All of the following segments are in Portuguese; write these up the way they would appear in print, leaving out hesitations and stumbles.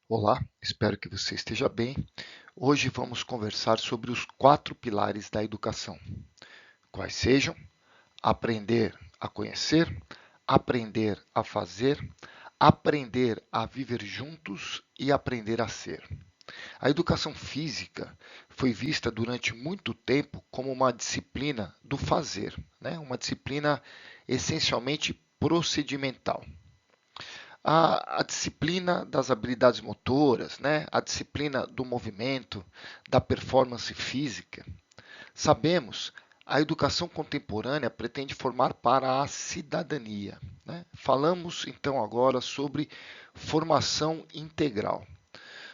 Olá, espero que você esteja bem. Hoje vamos conversar sobre os 4 pilares da educação. Quais sejam: aprender a conhecer, aprender a fazer, aprender a viver juntos e aprender a ser. A educação física foi vista durante muito tempo como uma disciplina do fazer, né? Uma disciplina essencialmente procedimental. A disciplina das habilidades motoras, né? A disciplina do movimento, da performance física. Sabemos, a educação contemporânea pretende formar para a cidadania, né? Falamos então agora sobre formação integral.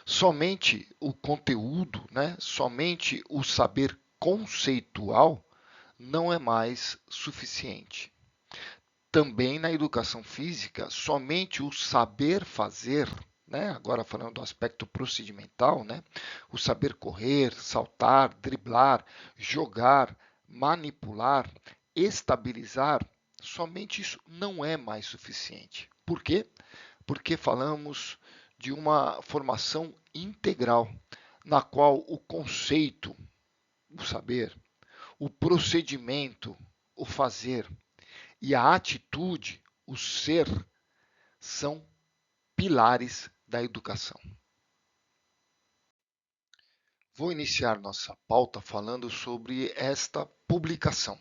Somente o conteúdo, né? Somente o saber conceitual não é mais suficiente. Também na educação física, somente o saber fazer, né? Agora falando do aspecto procedimental, né? O saber correr, saltar, driblar, jogar, manipular, estabilizar, somente isso não é mais suficiente. Por quê? Porque falamos de uma formação integral, na qual o conceito, o saber, o procedimento, o fazer, e a atitude, o ser, são pilares da educação. Vou iniciar nossa pauta falando sobre esta publicação.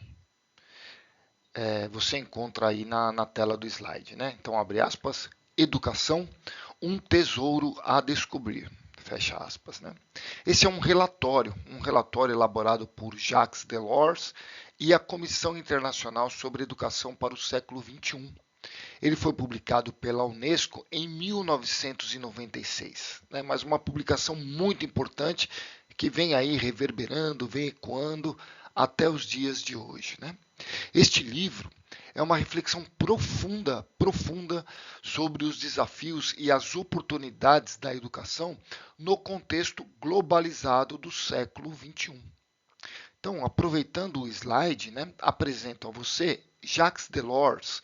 Você encontra aí na tela do slide, né? Então, abre aspas, educação, um tesouro a descobrir. Fecha aspas, né? Esse é um relatório elaborado por Jacques Delors e a Comissão Internacional sobre Educação para o Século XXI. Ele foi publicado pela Unesco em 1996, né? Mas uma publicação muito importante que vem aí reverberando, vem ecoando até os dias de hoje, né? Este livro é uma reflexão profunda sobre os desafios e as oportunidades da educação no contexto globalizado do século XXI. Então, aproveitando o slide, né, apresento a você Jacques Delors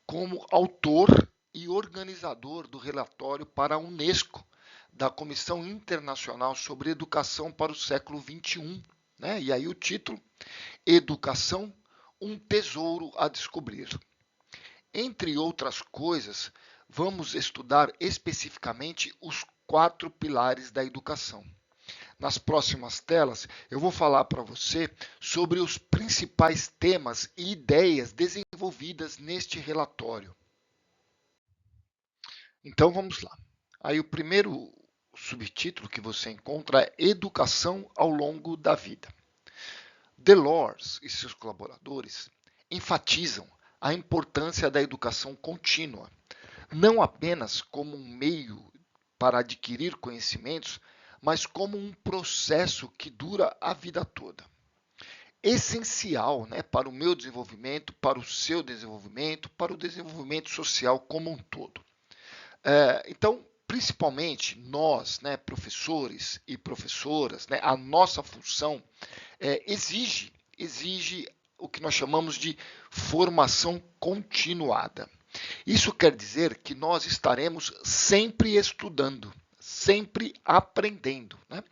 como autor e organizador do relatório para a Unesco, da Comissão Internacional sobre Educação para o Século XXI. Né? E aí o título, Educação, um tesouro a descobrir. Entre outras coisas, vamos estudar especificamente os 4 pilares da educação. Nas próximas telas, eu vou falar para você sobre os principais temas e ideias desenvolvidas neste relatório. Então vamos lá. Aí o primeiro subtítulo que você encontra é Educação ao longo da vida. Delors e seus colaboradores enfatizam a importância da educação contínua, não apenas como um meio para adquirir conhecimentos, mas como um processo que dura a vida toda. Essencial, né, para o meu desenvolvimento, para o seu desenvolvimento, para o desenvolvimento social como um todo. Então, principalmente nós, né, professores e professoras, né, a nossa função exige o que nós chamamos de formação continuada. Isso quer dizer que nós estaremos sempre estudando, sempre aprendendo, né?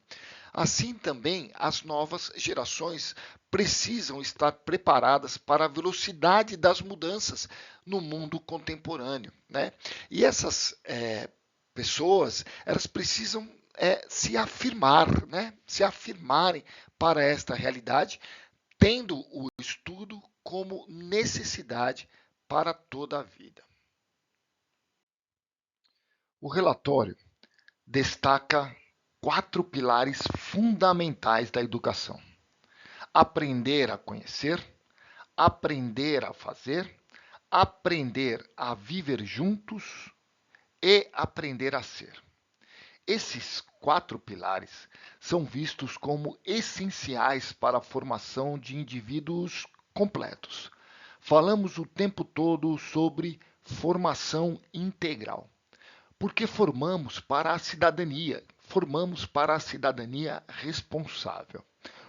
Assim também, as novas gerações precisam estar preparadas para a velocidade das mudanças no mundo contemporâneo, né? E essas pessoas, elas precisam se afirmar, né? Se afirmarem para esta realidade, tendo o estudo como necessidade para toda a vida. O relatório destaca 4 pilares fundamentais da educação: aprender a conhecer, aprender a fazer, aprender a viver juntos e aprender a ser. Esses 4 pilares são vistos como essenciais para a formação de indivíduos completos. Falamos o tempo todo sobre formação integral, porque formamos para a cidadania responsável.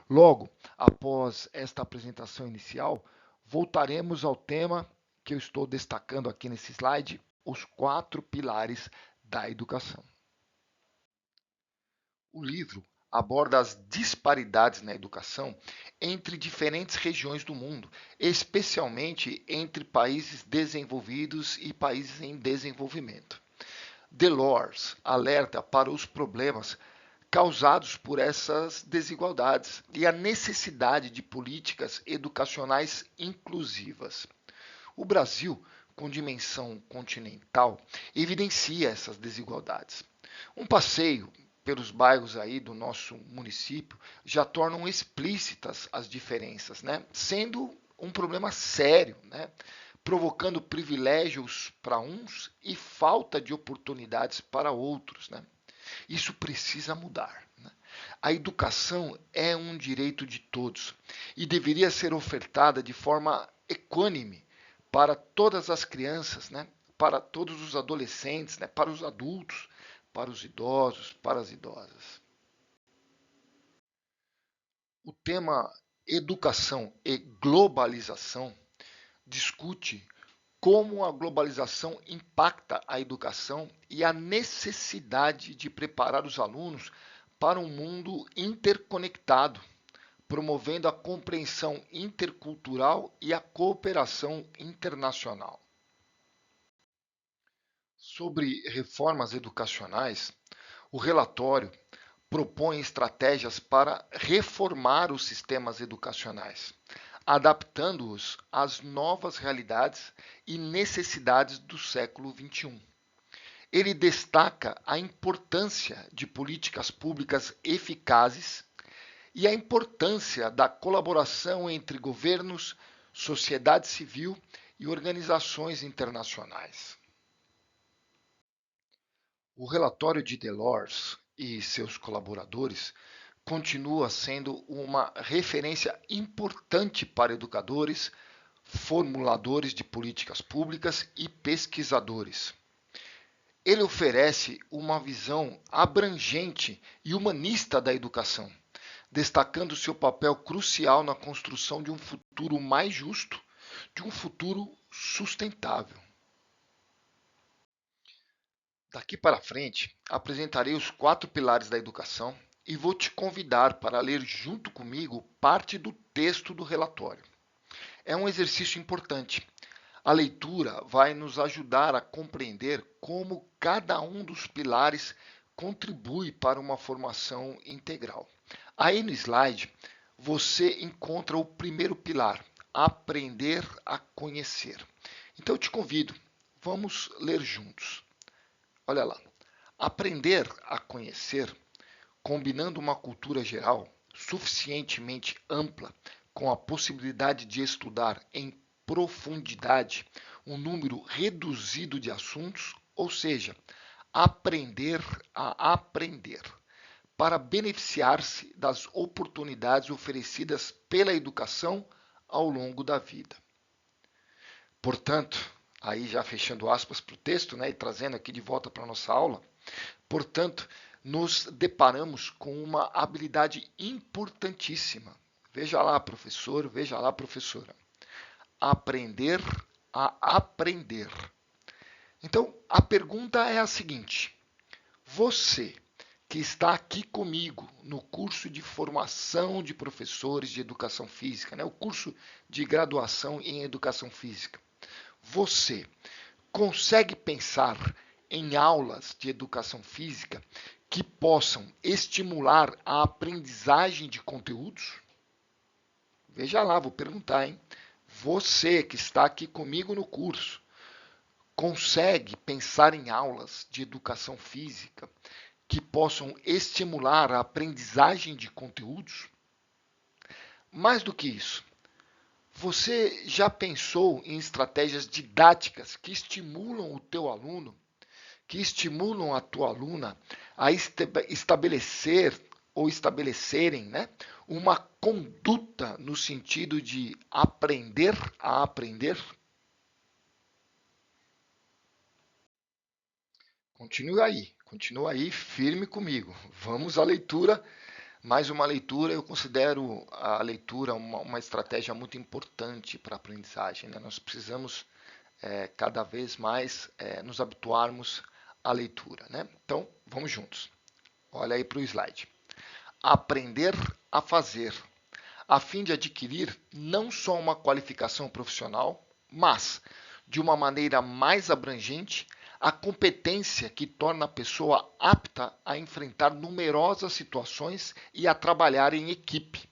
Logo, após esta apresentação inicial, voltaremos ao tema que eu estou destacando aqui nesse slide, os 4 pilares da educação. O livro aborda as disparidades na educação entre diferentes regiões do mundo, especialmente entre países desenvolvidos e países em desenvolvimento. Delors alerta para os problemas causados por essas desigualdades e a necessidade de políticas educacionais inclusivas. O Brasil, com dimensão continental, evidencia essas desigualdades. Um passeio pelos bairros aí do nosso município já tornam explícitas as diferenças, né? Sendo um problema sério, né? Provocando privilégios para uns e falta de oportunidades para outros, né? Isso precisa mudar, né? A educação é um direito de todos e deveria ser ofertada de forma equânime para todas as crianças, né? Para todos os adolescentes, né? Para os adultos, para os idosos, para as idosas. O tema educação e globalização discute como a globalização impacta a educação e a necessidade de preparar os alunos para um mundo interconectado, promovendo a compreensão intercultural e a cooperação internacional. Sobre reformas educacionais, o relatório propõe estratégias para reformar os sistemas educacionais, adaptando-os às novas realidades e necessidades do século XXI. Ele destaca a importância de políticas públicas eficazes e a importância da colaboração entre governos, sociedade civil e organizações internacionais. O relatório de Delors e seus colaboradores continua sendo uma referência importante para educadores, formuladores de políticas públicas e pesquisadores. Ele oferece uma visão abrangente e humanista da educação, destacando seu papel crucial na construção de um futuro mais justo, de um futuro sustentável. Daqui para frente, apresentarei os 4 pilares da educação e vou te convidar para ler junto comigo parte do texto do relatório. É um exercício importante. A leitura vai nos ajudar a compreender como cada um dos pilares contribui para uma formação integral. Aí no slide você encontra o primeiro pilar, aprender a conhecer. Então eu te convido, vamos ler juntos. Olha lá. Aprender a conhecer, combinando uma cultura geral suficientemente ampla com a possibilidade de estudar em profundidade um número reduzido de assuntos, ou seja, aprender a aprender, para beneficiar-se das oportunidades oferecidas pela educação ao longo da vida. Portanto, aí já fechando aspas para o texto, né, e trazendo aqui de volta para a nossa aula, portanto, nos deparamos com uma habilidade importantíssima. Veja lá, professor, veja lá, professora. Aprender a aprender. Então, a pergunta é a seguinte: você que está aqui comigo no curso de formação de professores de educação física, né, o curso de graduação em educação física, você consegue pensar em aulas de educação física que possam estimular a aprendizagem de conteúdos? Veja lá, vou perguntar, hein? Você que está aqui comigo no curso, consegue pensar em aulas de educação física que possam estimular a aprendizagem de conteúdos? Mais do que isso, você já pensou em estratégias didáticas que estimulam o teu aluno, que estimulam a tua aluna a estabelecer ou estabelecerem, né, uma conduta no sentido de aprender a aprender? Continua aí firme comigo. Vamos à leitura. Mais uma leitura, eu considero a leitura uma estratégia muito importante para a aprendizagem, né? Nós precisamos cada vez mais nos habituarmos à leitura, né? Então, vamos juntos. Olha aí para o slide. Aprender a fazer, a fim de adquirir não só uma qualificação profissional, mas, de uma maneira mais abrangente, a competência que torna a pessoa apta a enfrentar numerosas situações e a trabalhar em equipe.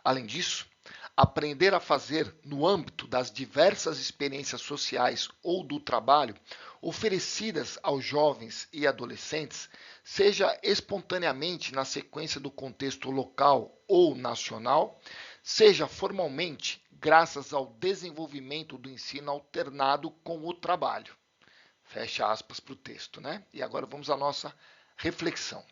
Além disso, aprender a fazer no âmbito das diversas experiências sociais ou do trabalho oferecidas aos jovens e adolescentes, seja espontaneamente na sequência do contexto local ou nacional, seja formalmente graças ao desenvolvimento do ensino alternado com o trabalho. Fecha aspas para o texto, né? E agora vamos à nossa reflexão.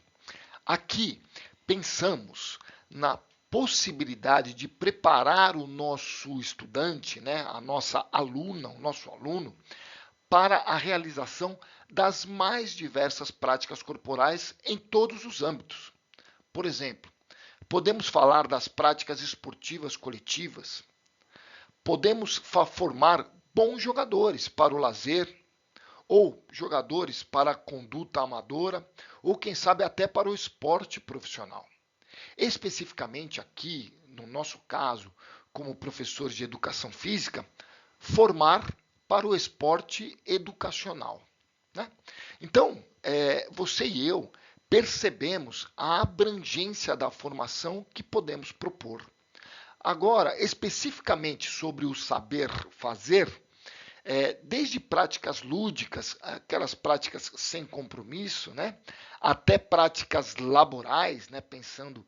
Aqui pensamos na possibilidade de preparar o nosso estudante, né, a nossa aluna, o nosso aluno, para a realização das mais diversas práticas corporais em todos os âmbitos. Por exemplo, podemos falar das práticas esportivas coletivas, podemos formar bons jogadores para o lazer, ou jogadores para a conduta amadora, ou quem sabe até para o esporte profissional. Especificamente aqui, no nosso caso, como professores de educação física, formar para o esporte educacional. Né? Então, você e eu percebemos a abrangência da formação que podemos propor. Agora, especificamente sobre o saber fazer, desde práticas lúdicas, aquelas práticas sem compromisso, né, até práticas laborais, né, pensando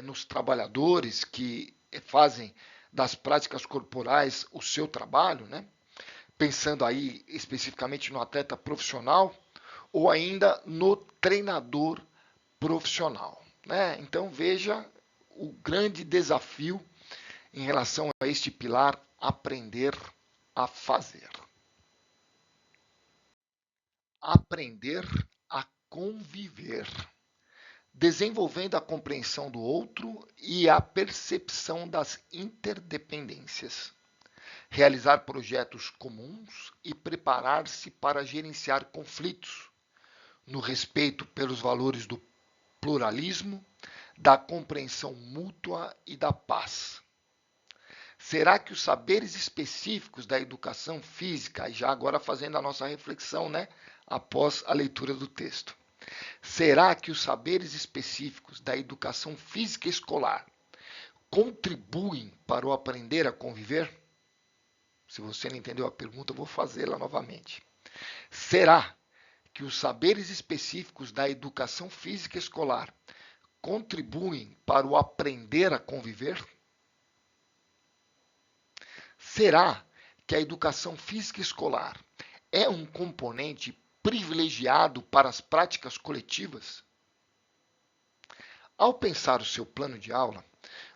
nos trabalhadores que fazem das práticas corporais o seu trabalho, né, pensando aí especificamente no atleta profissional ou ainda no treinador profissional. Né? Então veja o grande desafio em relação a este pilar, aprender a fazer. Aprender a conviver, desenvolvendo a compreensão do outro e a percepção das interdependências. Realizar projetos comuns e preparar-se para gerenciar conflitos, no respeito pelos valores do pluralismo, da compreensão mútua e da paz. Será que os saberes específicos da educação física, e já agora fazendo a nossa reflexão, né, após a leitura do texto, será que os saberes específicos da educação física escolar contribuem para o aprender a conviver? Se você não entendeu a pergunta, eu vou fazê-la novamente. Será que os saberes específicos da educação física escolar contribuem para o aprender a conviver? Será que a educação física escolar é um componente privilegiado para as práticas coletivas? Ao pensar o seu plano de aula,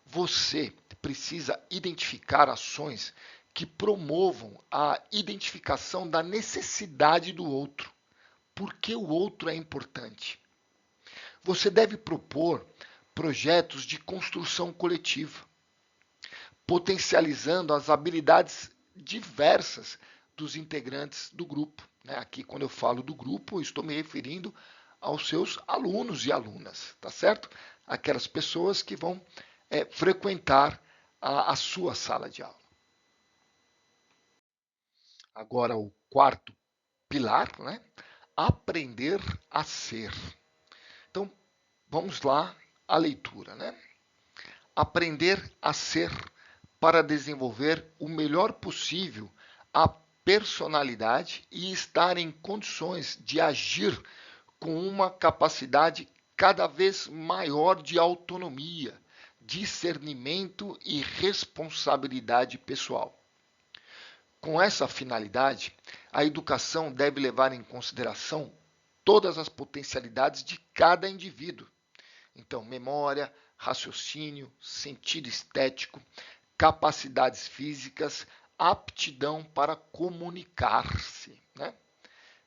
você precisa identificar ações que promovam a identificação da necessidade do outro. Por que o outro é importante? Você deve propor projetos de construção coletiva, potencializando as habilidades diversas dos integrantes do grupo. Aqui, quando eu falo do grupo, eu estou me referindo aos seus alunos e alunas, tá certo? Aquelas pessoas que vão frequentar a sua sala de aula. Agora, o quarto pilar, né? Aprender a ser. Então, vamos lá à leitura, né? Aprender a ser para desenvolver o melhor possível a personalidade e estar em condições de agir com uma capacidade cada vez maior de autonomia, discernimento e responsabilidade pessoal. Com essa finalidade, a educação deve levar em consideração todas as potencialidades de cada indivíduo. Então, memória, raciocínio, sentido estético, capacidades físicas, aptidão para comunicar-se. Né?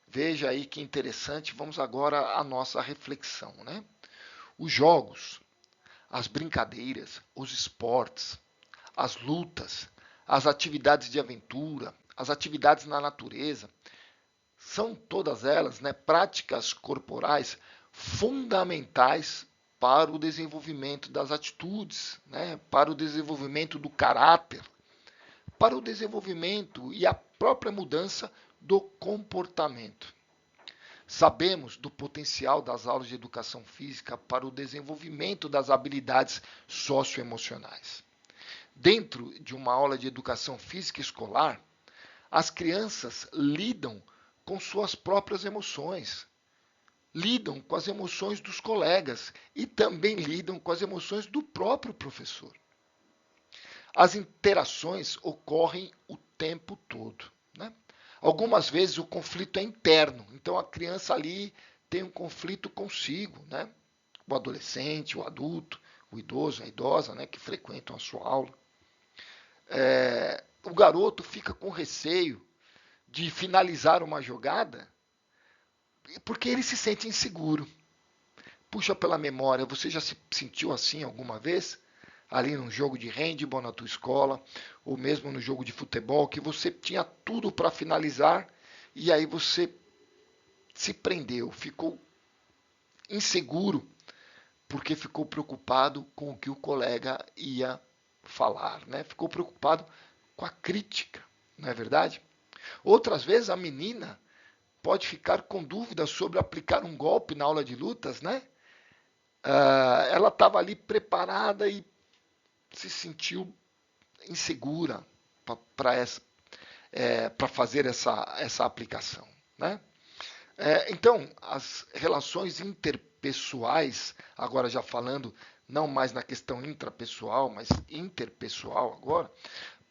Veja aí que interessante, vamos agora à nossa reflexão. Né? Os jogos, as brincadeiras, os esportes, as lutas, as atividades de aventura, as atividades na natureza, são todas elas, né, práticas corporais fundamentais para o desenvolvimento das atitudes, né? Para o desenvolvimento do caráter, para o desenvolvimento e a própria mudança do comportamento. Sabemos do potencial das aulas de educação física para o desenvolvimento das habilidades socioemocionais. Dentro de uma aula de educação física escolar, as crianças lidam com suas próprias emoções, lidam com as emoções dos colegas e também lidam com as emoções do próprio professor. As interações ocorrem o tempo todo, né? Algumas vezes o conflito é interno, então a criança ali tem um conflito consigo, né? O adolescente, o adulto, o idoso, a idosa, né, que frequentam a sua aula. O garoto fica com receio de finalizar uma jogada porque ele se sente inseguro. Puxa pela memória, você já se sentiu assim alguma vez? Ali num jogo de handball na tua escola, ou mesmo no jogo de futebol, que você tinha tudo para finalizar e aí você se prendeu, ficou inseguro porque ficou preocupado com o que o colega ia falar, né? Ficou preocupado com a crítica, não é verdade? Outras vezes a menina pode ficar com dúvidas sobre aplicar um golpe na aula de lutas, né? Ela estava ali preparada e se sentiu insegura para fazer essa aplicação, né? Então, as relações interpessoais, agora já falando não mais na questão intrapessoal, mas interpessoal agora,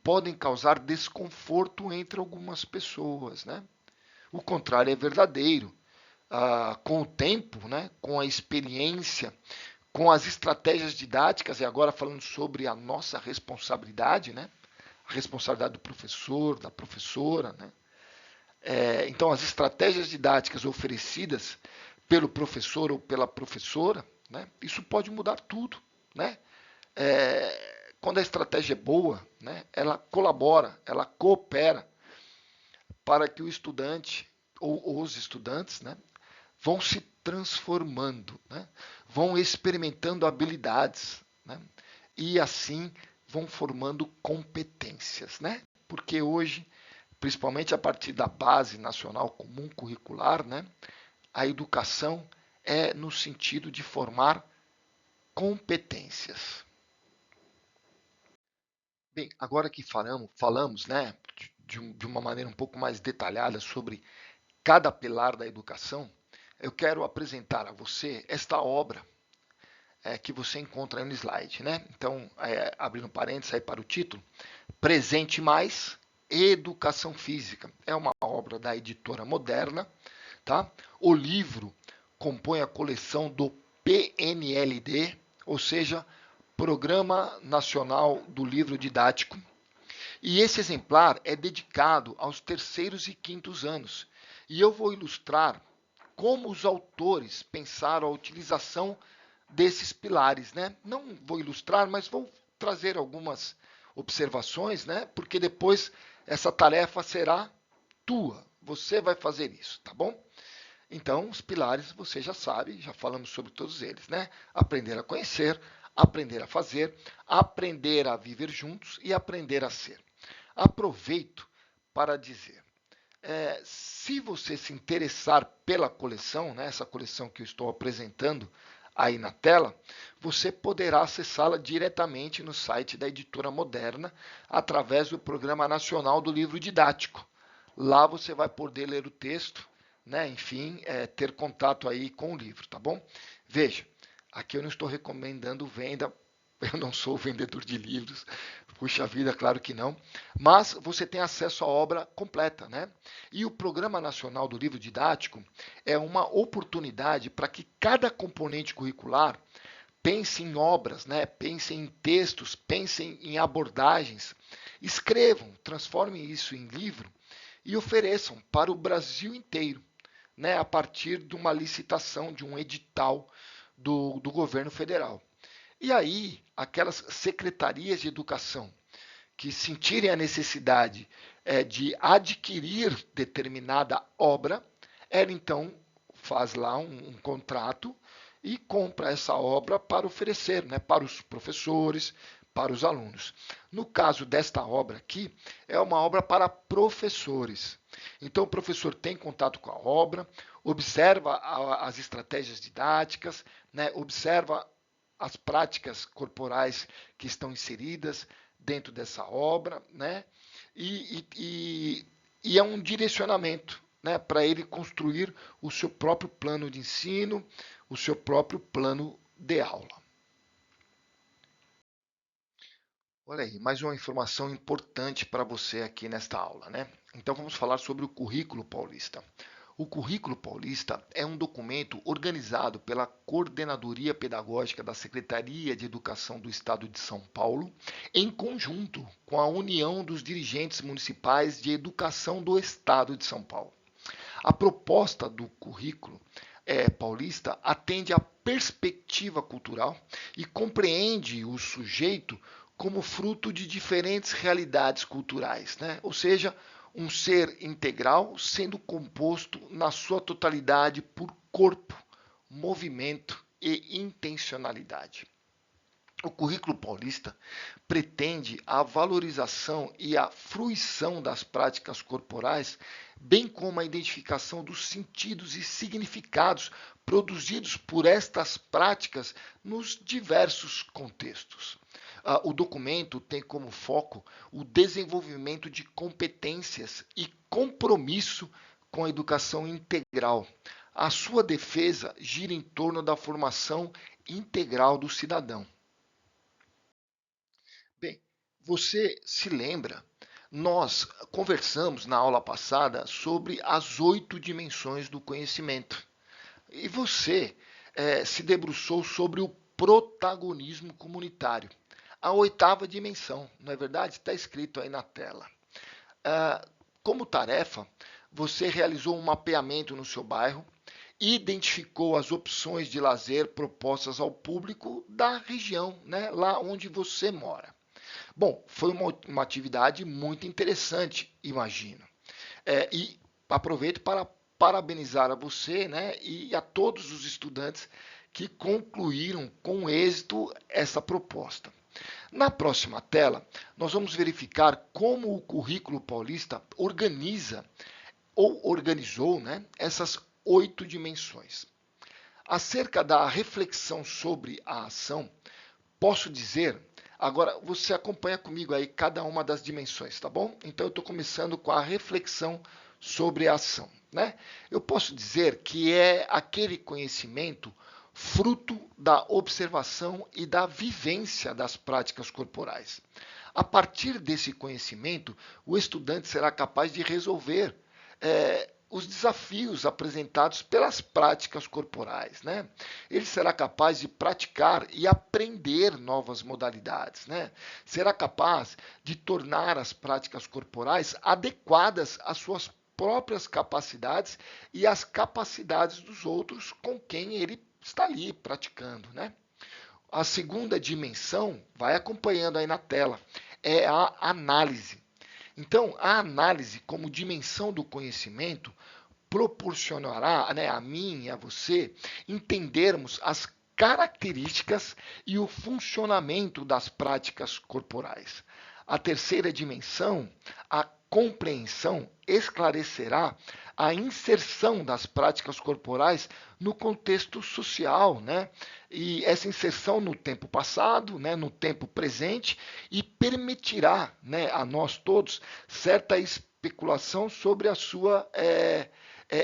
podem causar desconforto entre algumas pessoas, né? O contrário é verdadeiro. Com o tempo, né, com a experiência, com as estratégias didáticas, e agora falando sobre a nossa responsabilidade, né, a responsabilidade do professor, da professora, né, então as estratégias didáticas oferecidas pelo professor ou pela professora, né, isso pode mudar tudo, né? Quando a estratégia é boa, né, ela colabora, ela coopera para que o estudante ou os estudantes, né, vão se transformando, né? Vão experimentando habilidades, né? E assim vão formando competências, né? Porque hoje, principalmente a partir da base nacional comum curricular, né, a educação é no sentido de formar competências. Bem, agora que falamos, né, de uma maneira um pouco mais detalhada sobre cada pilar da educação, eu quero apresentar a você esta obra que você encontra aí no slide, né? Então, abrindo parênteses aí para o título, Presente Mais, Educação Física. É uma obra da editora Moderna, tá? O livro compõe a coleção do PNLD, ou seja, Programa Nacional do Livro Didático. E esse exemplar é dedicado aos terceiros e quintos anos. E eu vou ilustrar como os autores pensaram a utilização desses pilares, né? Não vou ilustrar, mas vou trazer algumas observações, né? Porque depois essa tarefa será tua. Você vai fazer isso, tá bom? Então, os pilares você já sabe, já falamos sobre todos eles, né? Aprender a conhecer, aprender a fazer, aprender a viver juntos e aprender a ser. Aproveito para dizer, se você se interessar pela coleção, né, essa coleção que eu estou apresentando aí na tela, você poderá acessá-la diretamente no site da Editora Moderna, através do Programa Nacional do Livro Didático. Lá você vai poder ler o texto, né, enfim, ter contato aí com o livro, tá bom? Veja, aqui eu não estou recomendando venda, eu não sou vendedor de livros, puxa vida, claro que não, mas você tem acesso à obra completa, né? E o Programa Nacional do Livro Didático é uma oportunidade para que cada componente curricular pense em obras, né? Pense em textos, pense em abordagens, escrevam, transformem isso em livro e ofereçam para o Brasil inteiro, né? A partir de uma licitação, de um edital do governo federal. E aí, aquelas secretarias de educação que sentirem a necessidade de adquirir determinada obra, ela então faz lá um contrato e compra essa obra para oferecer, né, para os professores, para os alunos. No caso desta obra aqui, é uma obra para professores. Então, o professor tem contato com a obra, observa as estratégias didáticas, né, observa as práticas corporais que estão inseridas dentro dessa obra, né, e é um direcionamento, né, para ele construir o seu próprio plano de ensino, o seu próprio plano de aula. Olha aí, mais uma informação importante para você aqui nesta aula, né? Então vamos falar sobre o Currículo Paulista. O Currículo Paulista é um documento organizado pela Coordenadoria Pedagógica da Secretaria de Educação do Estado de São Paulo, em conjunto com a União dos Dirigentes Municipais de Educação do Estado de São Paulo. A proposta do currículo paulista atende à perspectiva cultural e compreende o sujeito como fruto de diferentes realidades culturais, né? Ou seja, um ser integral sendo composto na sua totalidade por corpo, movimento e intencionalidade. O currículo paulista pretende a valorização e a fruição das práticas corporais, bem como a identificação dos sentidos e significados produzidos por estas práticas nos diversos contextos. O documento tem como foco o desenvolvimento de competências e compromisso com a educação integral. A sua defesa gira em torno da formação integral do cidadão. Bem, você se lembra? Nós conversamos na aula passada sobre as 8 dimensões do conhecimento. E você se debruçou sobre o protagonismo comunitário. A 8ª dimensão, não é verdade? Está escrito aí na tela. Como tarefa, você realizou um mapeamento no seu bairro, identificou as opções de lazer propostas ao público da região, né, lá onde você mora. Bom, foi uma atividade muito interessante, imagino. E aproveito para parabenizar a você, né, e a todos os estudantes que concluíram com êxito essa proposta. Na próxima tela, nós vamos verificar como o Currículo Paulista organiza ou organizou, né, essas 8 dimensões. Acerca da reflexão sobre a ação, posso dizer. Agora, você acompanha comigo aí cada uma das dimensões, tá bom? Então, eu estou começando com a reflexão sobre a ação, né? Eu posso dizer que é aquele conhecimento fruto da observação e da vivência das práticas corporais. A partir desse conhecimento, o estudante será capaz de resolver os desafios apresentados pelas práticas corporais, né? Ele será capaz de praticar e aprender novas modalidades, né? Será capaz de tornar as práticas corporais adequadas às suas próprias capacidades e às capacidades dos outros com quem ele está ali praticando, né? A segunda dimensão, vai acompanhando aí na tela, é a análise. Então, a análise como dimensão do conhecimento proporcionará, né, a mim e a você entendermos as características e o funcionamento das práticas corporais. A terceira dimensão, a compreensão, esclarecerá a inserção das práticas corporais no contexto social, né? E essa inserção no tempo passado, né, no tempo presente, e permitirá, né, a nós todos certa especulação sobre a sua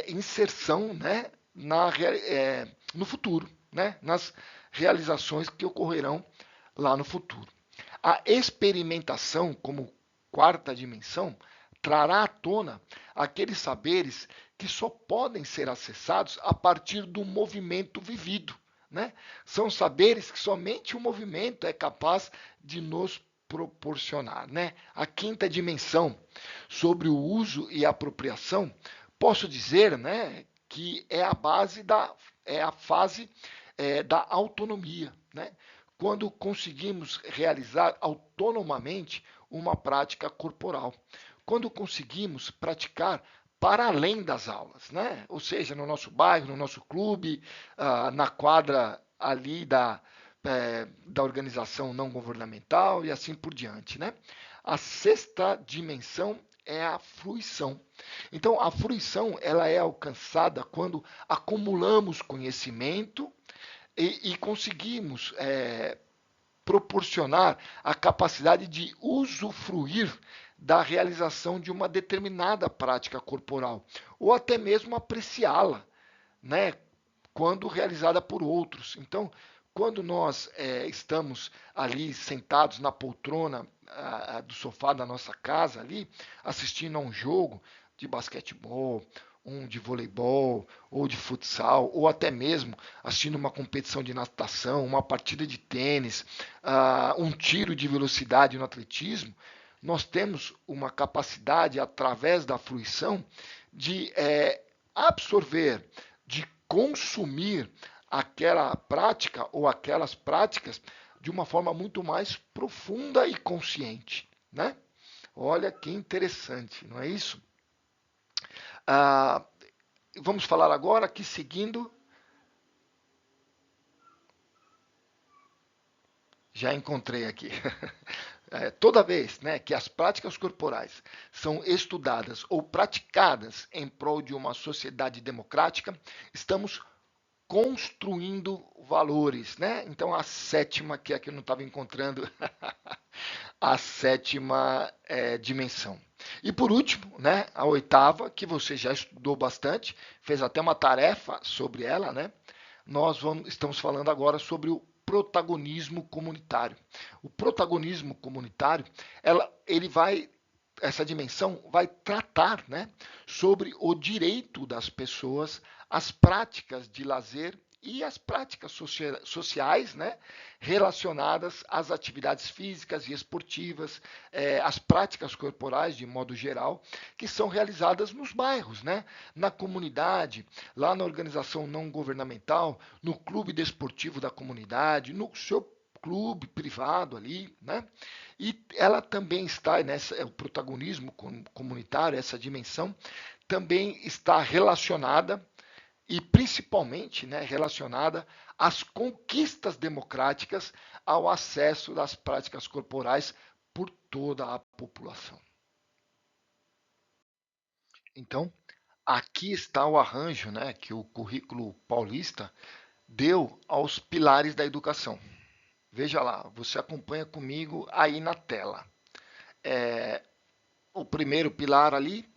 inserção, né, no futuro, né, nas realizações que ocorrerão lá no futuro. A experimentação, como quarta dimensão, trará à tona aqueles saberes que só podem ser acessados a partir do movimento vivido, né? São saberes que somente o movimento é capaz de nos proporcionar, né? A quinta dimensão, sobre o uso e apropriação, posso dizer, né, que é a base a fase da autonomia, né? Quando conseguimos realizar autonomamente uma prática corporal, quando conseguimos praticar para além das aulas, né? Ou seja, no nosso bairro, no nosso clube, na quadra ali da organização não governamental e assim por diante, né? A sexta dimensão é a fruição. Então, a fruição ela é alcançada quando acumulamos conhecimento e conseguimos proporcionar a capacidade de usufruir da realização de uma determinada prática corporal, ou até mesmo apreciá-la, né, quando realizada por outros. Então, quando nós estamos ali sentados na poltrona do sofá da nossa casa ali, assistindo a um jogo de basquetebol, um de voleibol, ou de futsal, ou até mesmo assistindo uma competição de natação, uma partida de tênis, um tiro de velocidade no atletismo, nós temos uma capacidade, através da fruição, de absorver, de consumir aquela prática ou aquelas práticas de uma forma muito mais profunda e consciente, né? Olha que interessante, não é isso? Ah, vamos falar agora aqui seguindo. Já encontrei aqui. Toda vez, né, que as práticas corporais são estudadas ou praticadas em prol de uma sociedade democrática, estamos construindo valores, né? Então a sétima, que aqui eu não estava encontrando, a sétima dimensão. E por último, né, a oitava, que você já estudou bastante, fez até uma tarefa sobre ela, né? Estamos falando agora sobre o protagonismo comunitário. O protagonismo comunitário, essa dimensão vai tratar, né, sobre o direito das pessoas às práticas de lazer e as práticas sociais, né, relacionadas às atividades físicas e esportivas, as práticas corporais de modo geral, que são realizadas nos bairros, né, na comunidade, lá na organização não governamental, no clube desportivo da comunidade, no seu clube privado ali, né? E ela também está o protagonismo comunitário, essa dimensão também está relacionada e principalmente, né, relacionada às conquistas democráticas ao acesso das práticas corporais por toda a população. Então, aqui está o arranjo, né, que o currículo paulista deu aos pilares da educação. Veja lá, você acompanha comigo aí na tela. O primeiro pilar ali,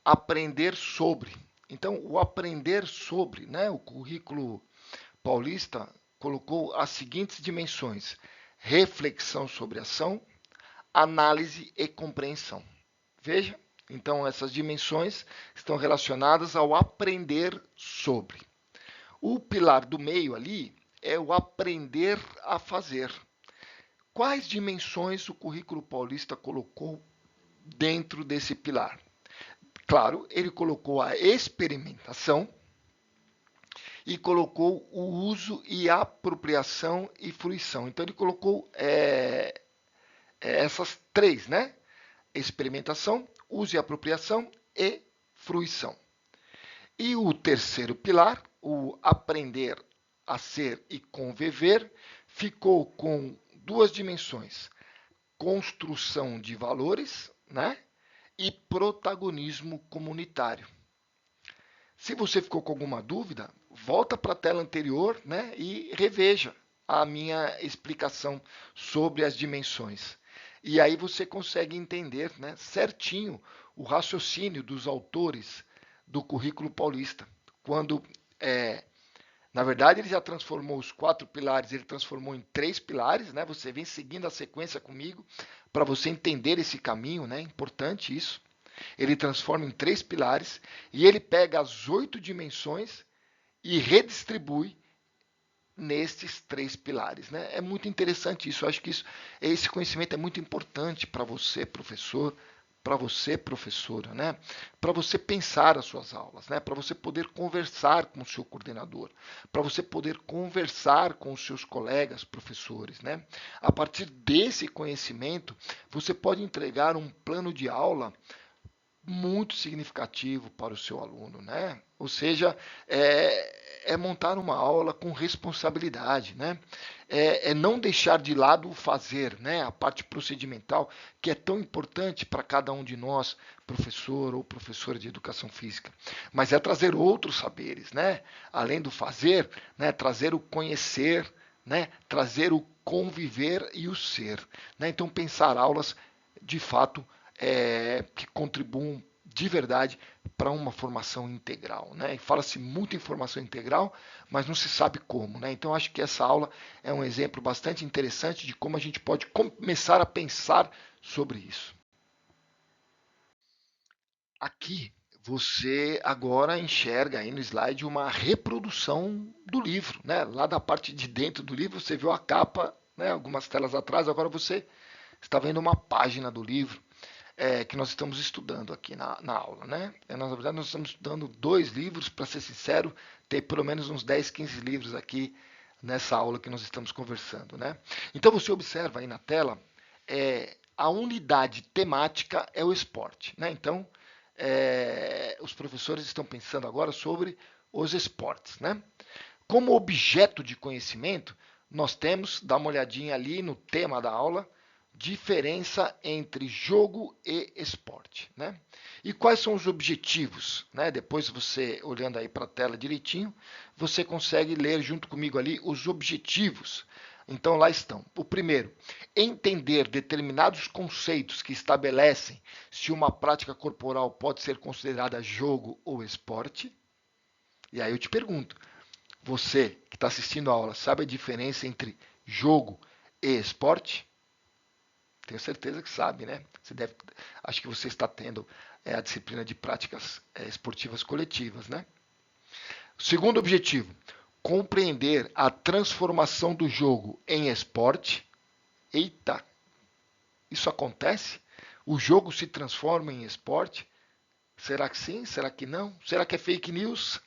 aprender sobre. Então, o aprender sobre, né, o currículo paulista colocou as seguintes dimensões: reflexão sobre ação, análise e compreensão. Veja, então essas dimensões estão relacionadas ao aprender sobre. O pilar do meio ali é o aprender a fazer. Quais dimensões o currículo paulista colocou dentro desse pilar? Claro, ele colocou a experimentação e colocou o uso e apropriação e fruição. Então ele colocou essas três, né? Experimentação, uso e apropriação e fruição. E o terceiro pilar, o aprender a ser e conviver, ficou com duas dimensões: construção de valores, né? E protagonismo comunitário. Se você ficou com alguma dúvida, volta para a tela anterior, né, e reveja a minha explicação sobre as dimensões. E aí você consegue entender, né, certinho o raciocínio dos autores do currículo paulista. Quando, na verdade, ele já transformou os 4 pilares, ele transformou em 3 pilares, né? Você vem seguindo a sequência comigo para você entender esse caminho, né? Importante isso. Ele transforma em 3 pilares e ele pega as 8 dimensões e redistribui nestes 3 pilares, né? É muito interessante isso. Eu acho que esse conhecimento é muito importante para você, professor, para você, professora, né? Para você pensar as suas aulas, né? Para você poder conversar com o seu coordenador, para você poder conversar com os seus colegas professores, né? A partir desse conhecimento, você pode entregar um plano de aula muito significativo para o seu aluno, né? Ou seja, é montar uma aula com responsabilidade, né? É não deixar de lado o fazer, né? A parte procedimental, que é tão importante para cada um de nós, professor ou professora de educação física. Mas é trazer outros saberes, né? Além do fazer, né? Trazer o conhecer, né? Trazer o conviver e o ser, né? Então, pensar aulas de fato que contribuam de verdade para uma formação integral, né? E fala-se muito em formação integral, mas não se sabe como, né? Então acho que essa aula é um exemplo bastante interessante de como a gente pode começar a pensar sobre isso. Aqui você agora enxerga aí no slide uma reprodução do livro, né? Lá da parte de dentro do livro você viu a capa, né? Algumas telas atrás, agora você está vendo uma página do livro que nós estamos estudando aqui na aula, né? Na verdade, nós estamos estudando 2 livros, para ser sincero, tem pelo menos uns 10, 15 livros aqui nessa aula que nós estamos conversando, né? Então você observa aí na tela, a unidade temática é o esporte, né? Então, os professores estão pensando agora sobre os esportes, né? Como objeto de conhecimento, nós temos, dá uma olhadinha ali no tema da aula, diferença entre jogo e esporte, né? E quais são os objetivos, né? Depois você olhando aí para a tela direitinho, você consegue ler junto comigo ali os objetivos. Então lá estão. O primeiro, entender determinados conceitos que estabelecem se uma prática corporal pode ser considerada jogo ou esporte. E aí eu te pergunto, você que está assistindo a aula sabe a diferença entre jogo e esporte? Tenho certeza que sabe, né? Acho que você está tendo a disciplina de práticas esportivas coletivas, né? Segundo objetivo, compreender a transformação do jogo em esporte. Eita, isso acontece? O jogo se transforma em esporte? Será que sim? Será que não? Será que é fake news?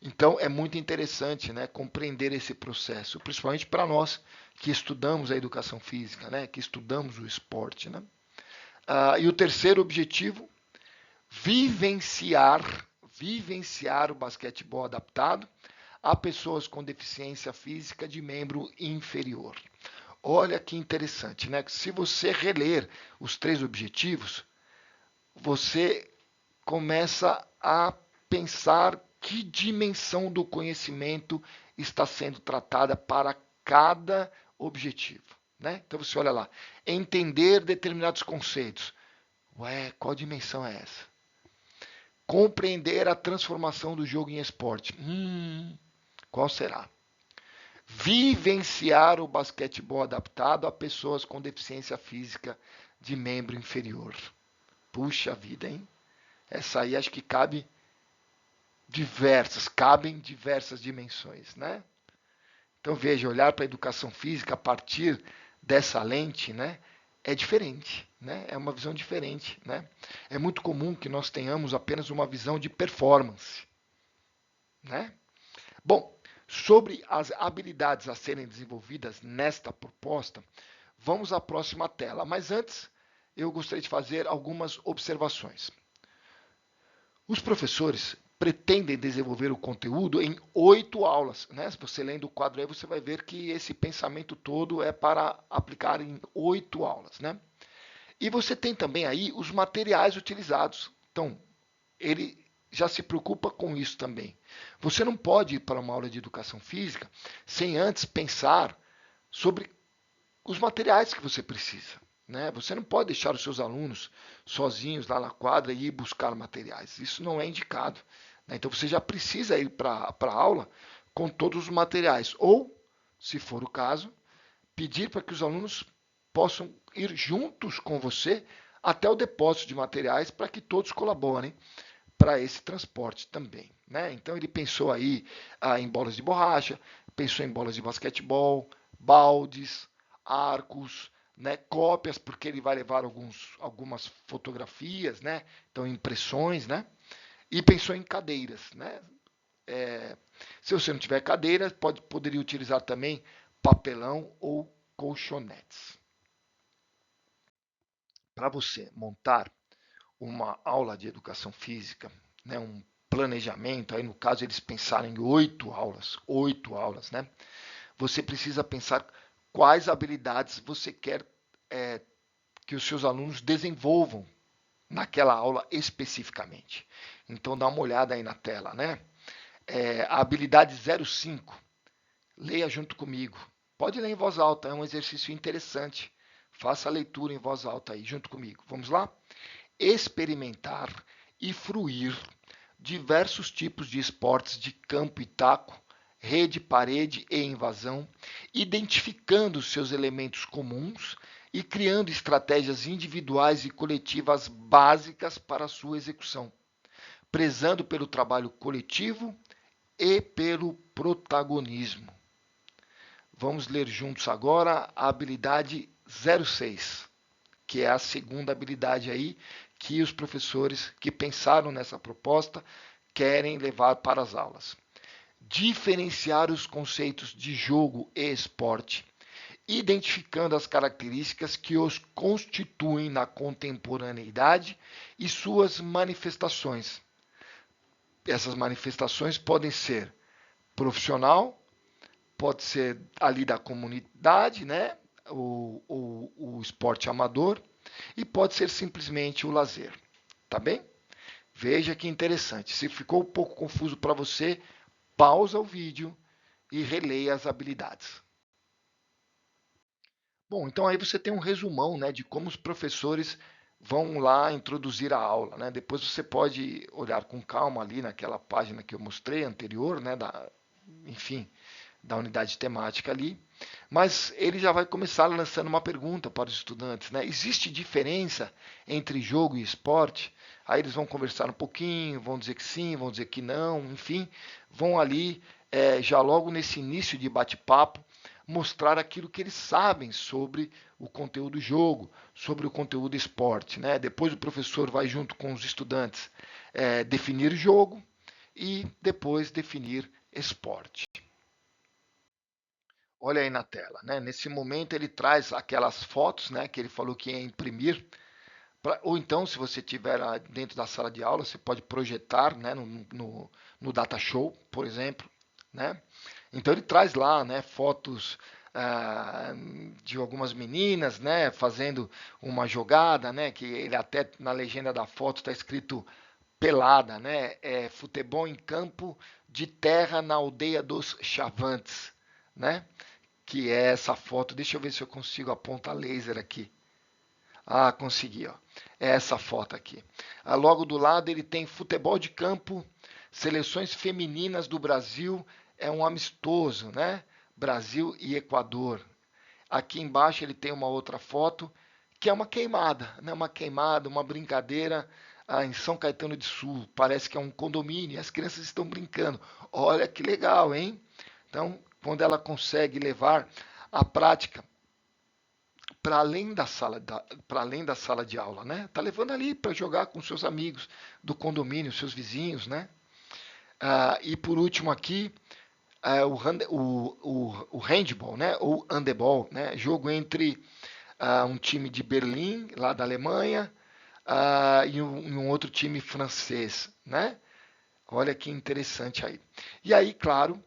Então é muito interessante, né, compreender esse processo, principalmente para nós que estudamos a educação física, né, que estudamos o esporte. Né? E o terceiro objetivo, vivenciar, vivenciar o basquetebol adaptado a pessoas com deficiência física de membro inferior. Olha que interessante, né? Se você reler os 3 objetivos, você começa a pensar que dimensão do conhecimento está sendo tratada para cada objetivo. Né? Então você olha lá, entender determinados conceitos. Ué, qual dimensão é essa? Compreender a transformação do jogo em esporte. Qual será? Vivenciar o basquetebol adaptado a pessoas com deficiência física de membro inferior. Puxa vida, hein? Essa aí acho que cabem diversas dimensões, né? Então veja, olhar para a educação física a partir dessa lente, né, é diferente, né? É uma visão diferente, né? É muito comum que nós tenhamos apenas uma visão de performance, né? Bom, sobre as habilidades a serem desenvolvidas nesta proposta, vamos à próxima tela. Mas antes, eu gostaria de fazer algumas observações. Os professores pretendem desenvolver o conteúdo em 8 aulas. Né? Se você lendo o quadro aí, você vai ver que esse pensamento todo é para aplicar em 8 aulas. Né? E você tem também aí os materiais utilizados. Então, ele já se preocupa com isso também. Você não pode ir para uma aula de educação física sem antes pensar sobre os materiais que você precisa. Né? Você não pode deixar os seus alunos sozinhos lá na quadra e ir buscar materiais. Isso não é indicado. Né? Então você já precisa ir para a aula com todos os materiais. Ou, se for o caso, pedir para que os alunos possam ir juntos com você até o depósito de materiais para que todos colaborem para esse transporte também. Né? Então ele pensou aí em bolas de borracha, pensou em bolas de basquetebol, baldes, arcos, né, cópias, porque ele vai levar algumas fotografias, né, então impressões, né, e pensou em cadeiras. Né. Se você não tiver cadeira, poderia utilizar também papelão ou colchonetes. Para você montar uma aula de educação física, né, um planejamento, aí no caso eles pensaram em 8 aulas, né? Você precisa pensar quais habilidades você quer que os seus alunos desenvolvam naquela aula especificamente. Então dá uma olhada aí na tela, né? A habilidade 05, leia junto comigo. Pode ler em voz alta, é um exercício interessante. Faça a leitura em voz alta aí junto comigo. Vamos lá? Experimentar e fruir diversos tipos de esportes de campo e taco, rede, parede e invasão, identificando seus elementos comuns e criando estratégias individuais e coletivas básicas para a sua execução, prezando pelo trabalho coletivo e pelo protagonismo. Vamos ler juntos agora a habilidade 06, que é a segunda habilidade aí que os professores que pensaram nessa proposta querem levar para as aulas. Diferenciar os conceitos de jogo e esporte, identificando as características que os constituem na contemporaneidade e suas manifestações. Essas manifestações podem ser profissional, pode ser ali da comunidade, né? O esporte amador, e pode ser simplesmente o lazer. Tá bem? Veja que interessante. Se ficou um pouco confuso para você, pausa o vídeo e releia as habilidades. Bom, então aí você tem um resumão, né, de como os professores vão lá introduzir a aula, né? Depois você pode olhar com calma ali naquela página que eu mostrei anterior, né, enfim, da unidade temática ali, mas ele já vai começar lançando uma pergunta para os estudantes, né? Existe diferença entre jogo e esporte? Aí eles vão conversar um pouquinho, vão dizer que sim, vão dizer que não, enfim, vão ali já logo nesse início de bate-papo mostrar aquilo que eles sabem sobre o conteúdo do jogo, sobre o conteúdo esporte, né? Depois o professor vai junto com os estudantes definir jogo e depois definir esporte. Olha aí na tela, né? Nesse momento ele traz aquelas fotos, né, que ele falou que ia imprimir, ou então, se você tiver dentro da sala de aula, você pode projetar, né, no Data Show, por exemplo, né? Então ele traz lá, né, fotos de algumas meninas, né, fazendo uma jogada, né, que ele até na legenda da foto está escrito pelada, né? Futebol em campo de terra na aldeia dos Chavantes, né? Que é essa foto. Deixa eu ver se eu consigo apontar laser aqui. Ah, consegui, ó. É essa foto aqui. Logo do lado ele tem futebol de campo, seleções femininas do Brasil, é um amistoso, né? Brasil e Equador. Aqui embaixo ele tem uma outra foto que é uma queimada, né? Uma queimada, uma brincadeira em São Caetano de Sul. Parece que é um condomínio, e as crianças estão brincando. Olha que legal, hein? Então, quando ela consegue levar a prática para além da sala de aula, né? Tá levando ali para jogar com seus amigos do condomínio, seus vizinhos, né? E por último aqui, o handball, né? Ou handebol, né? Jogo entre um time de Berlim, lá da Alemanha, e um outro time francês, né? Olha que interessante aí. E aí, claro,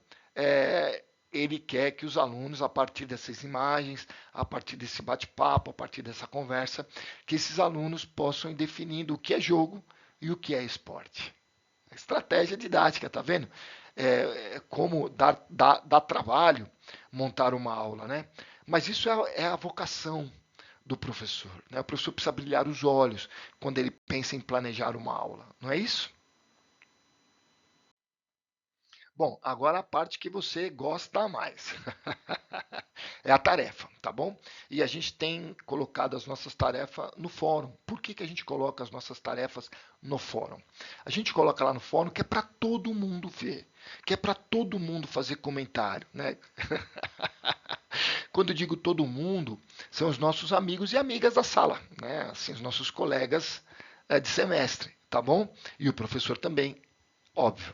ele quer que os alunos, a partir dessas imagens, a partir desse bate-papo, a partir dessa conversa, que esses alunos possam ir definindo o que é jogo e o que é esporte. Estratégia didática, tá vendo? Como dar trabalho montar uma aula, né? Mas isso é a vocação do professor, né? O professor precisa brilhar os olhos quando ele pensa em planejar uma aula, não é isso? Bom, agora a parte que você gosta mais. É a tarefa, tá bom? E a gente tem colocado as nossas tarefas no fórum. Por que a gente coloca as nossas tarefas no fórum? A gente coloca lá no fórum que é para todo mundo ver, que é para todo mundo fazer comentário, né? Quando eu digo todo mundo, são os nossos amigos e amigas da sala, né? Assim, os nossos colegas de semestre, tá bom? E o professor também, óbvio.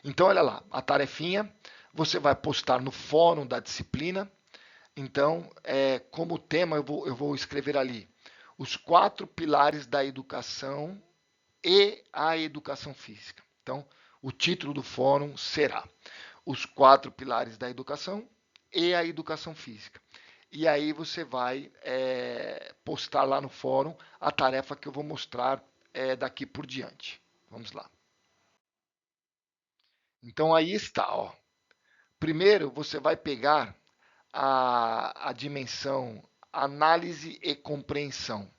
Então, olha lá, a tarefinha você vai postar no fórum da disciplina. Então, como tema, eu vou escrever ali os 4 pilares da educação e a educação física. Então, o título do fórum será Os 4 Pilares da Educação e a Educação Física. E aí você vai postar lá no fórum a tarefa que eu vou mostrar daqui por diante. Vamos lá. Então aí está, ó. Primeiro você vai pegar a dimensão análise e compreensão,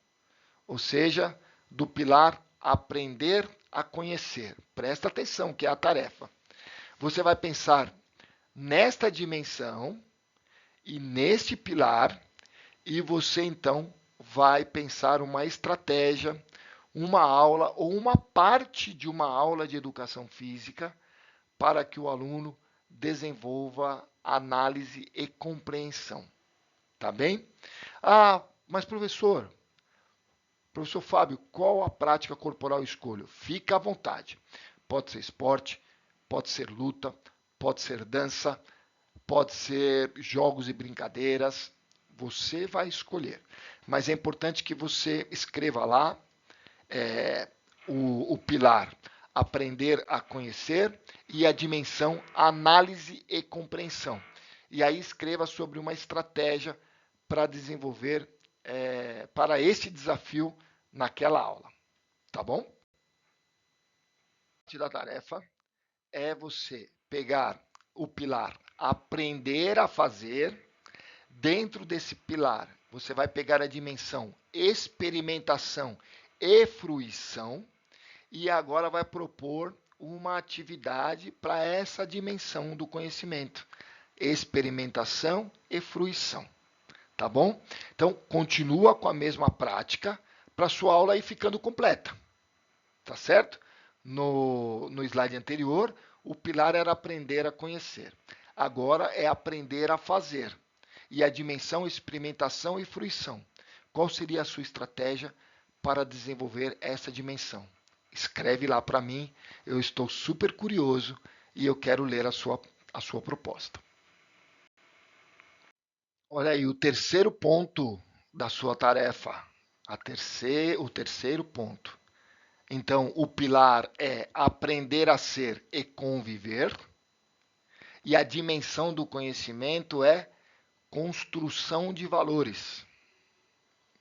ou seja, do pilar aprender a conhecer. Presta atenção que é a tarefa. Você vai pensar nesta dimensão e neste pilar e você então vai pensar uma estratégia, uma aula ou uma parte de uma aula de educação física para que o aluno desenvolva análise e compreensão. Tá bem? Ah, mas professor Fábio, qual a prática corporal eu escolho? Fica à vontade. Pode ser esporte, pode ser luta, pode ser dança, pode ser jogos e brincadeiras. Você vai escolher. Mas é importante que você escreva lá o pilar aprender a conhecer e a dimensão análise e compreensão. E aí escreva sobre uma estratégia para desenvolver para este desafio naquela aula, tá bom? Parte da tarefa é você pegar o pilar aprender a fazer. Dentro desse pilar, você vai pegar a dimensão experimentação e fruição e agora vai propor uma atividade para essa dimensão do conhecimento, experimentação e fruição, tá bom? Então, continua com a mesma prática para sua aula ir ficando completa, tá certo? No slide anterior, o pilar era aprender a conhecer. Agora é aprender a fazer. E a dimensão experimentação e fruição. Qual seria a sua estratégia para desenvolver essa dimensão? Escreve lá para mim, eu estou super curioso e eu quero ler a sua proposta. Olha aí, o terceiro ponto da sua tarefa. O terceiro ponto. Então, o pilar é aprender a ser e conviver. E a dimensão do conhecimento é construção de valores.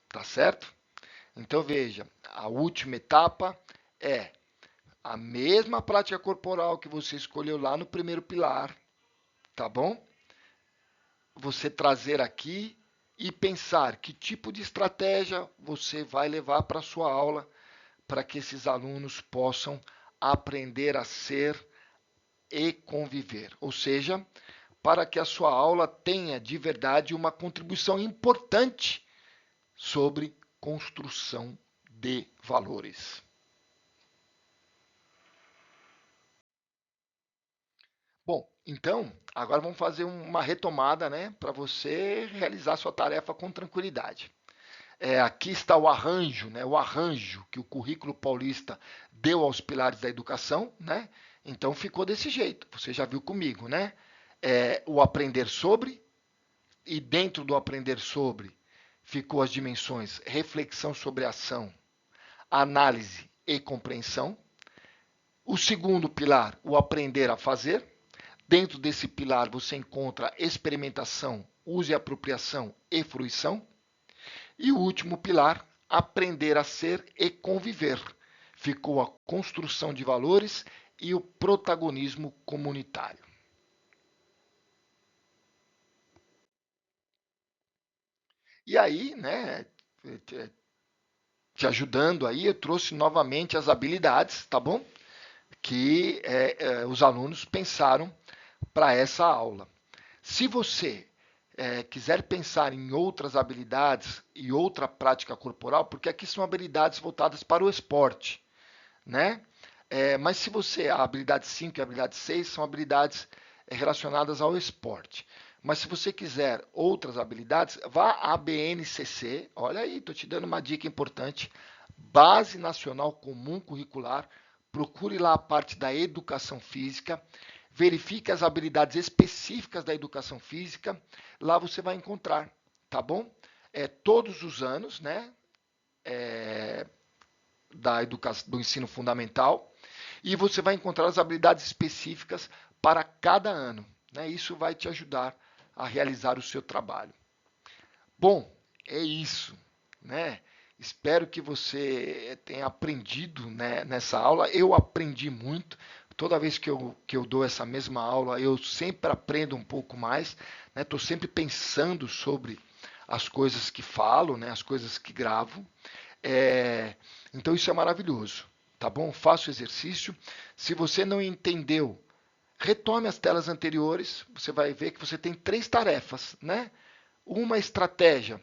Tá certo? Então veja, a última etapa é a mesma prática corporal que você escolheu lá no primeiro pilar, tá bom? Você trazer aqui e pensar que tipo de estratégia você vai levar para a sua aula para que esses alunos possam aprender a ser e conviver. Ou seja, para que a sua aula tenha de verdade uma contribuição importante sobre construção de valores. Bom, então, agora vamos fazer uma retomada, né, para você realizar sua tarefa com tranquilidade. Aqui está o arranjo, né, o arranjo que o currículo paulista deu aos pilares da educação, né? Então ficou desse jeito. Você já viu comigo, né? O aprender sobre e dentro do aprender sobre ficou as dimensões reflexão sobre ação, análise e compreensão. O segundo pilar, o aprender a fazer. Dentro desse pilar você encontra experimentação, uso e apropriação e fruição. E o último pilar, aprender a ser e conviver. Ficou a construção de valores e o protagonismo comunitário. E aí, né, te ajudando aí, eu trouxe novamente as habilidades, tá bom? Que os alunos pensaram para essa aula. Se você quiser pensar em outras habilidades e outra prática corporal, porque aqui são habilidades voltadas para o esporte, né? Mas se você, a habilidade 5 e a habilidade 6 são habilidades relacionadas ao esporte. Mas se você quiser outras habilidades, vá à BNCC, olha aí, estou te dando uma dica importante, Base Nacional Comum Curricular, procure lá a parte da educação física, verifique as habilidades específicas da educação física, lá você vai encontrar, tá bom? Todos os anos, né? do ensino fundamental, e você vai encontrar as habilidades específicas para cada ano, né? Isso vai te ajudar a realizar o seu trabalho. Bom, é isso, né? Espero que você tenha aprendido, né, nessa aula. Eu aprendi muito. Toda vez que eu dou essa mesma aula, eu sempre aprendo um pouco mais. Estou sempre pensando sobre as coisas que falo, né, as coisas que gravo. Então isso é maravilhoso, tá bom? Faça o exercício. Se você não entendeu, retome as telas anteriores. Você vai ver que você tem 3 tarefas, né? Uma estratégia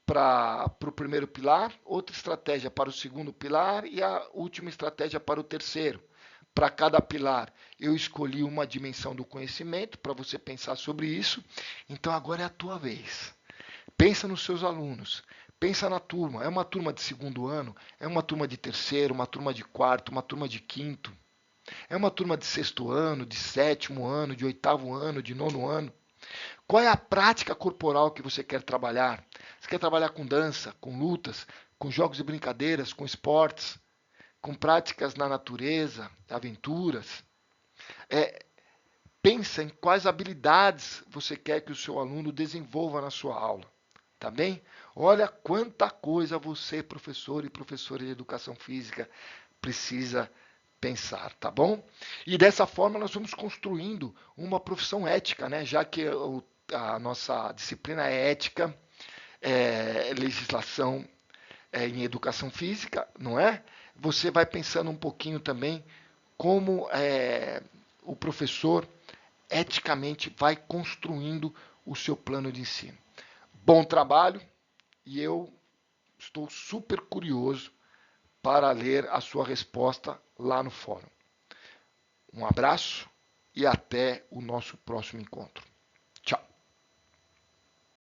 para o primeiro pilar, outra estratégia para o segundo pilar e a última estratégia para o terceiro. Para cada pilar, eu escolhi uma dimensão do conhecimento para você pensar sobre isso. Então agora é a tua vez. Pensa nos seus alunos. Pensa na turma. É uma turma de segundo ano? É uma turma de terceiro? Uma turma de quarto? Uma turma de quinto? É uma turma de sexto ano? De sétimo ano? De oitavo ano? De nono ano? Qual é a prática corporal que você quer trabalhar? Você quer trabalhar com dança, com lutas, com jogos e brincadeiras, com esportes, com práticas na natureza, aventuras? É, Pensa em quais habilidades você quer que o seu aluno desenvolva na sua aula. Tá bem? Olha quanta coisa você, professor e professora de educação física, precisa pensar, tá bom? E dessa forma nós vamos construindo uma profissão ética, né? Já que a nossa disciplina é ética, legislação em educação física, não é? Você vai pensando um pouquinho também como o professor eticamente vai construindo o seu plano de ensino. Bom trabalho e eu estou super curioso para ler a sua resposta lá no fórum. Um abraço e até o nosso próximo encontro.